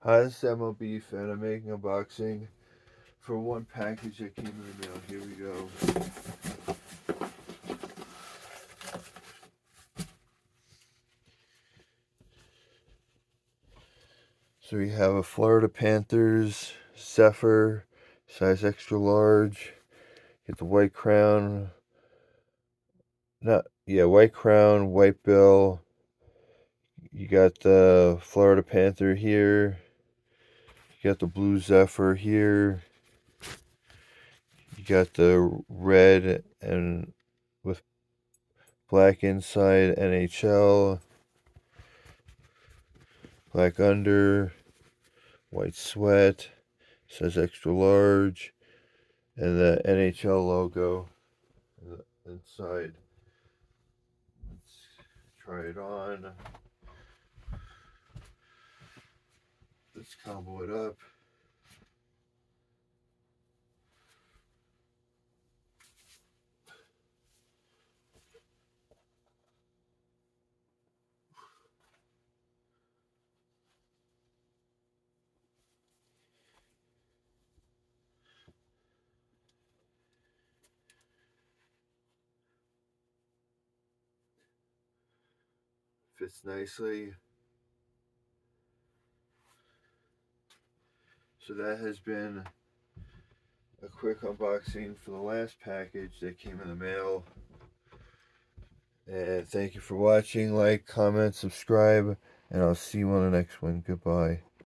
Hi, this is MLB fan. I'm making a unboxing for one package that came in the mail. Here we go. So we have a Florida Panthers Zephyr, size extra large. Get the white crown. White crown, white bill. You got the Florida Panther here. You got the blue Zephyr here. You got the red and with black inside NHL. Black under, white sweat, says extra large, and the NHL logo inside. Let's try it on. Let's combo it up. Fits nicely. So that has been a quick unboxing for the last package that came in the mail. And thank you for watching. Like, comment, subscribe, and I'll see you on the next one. Goodbye.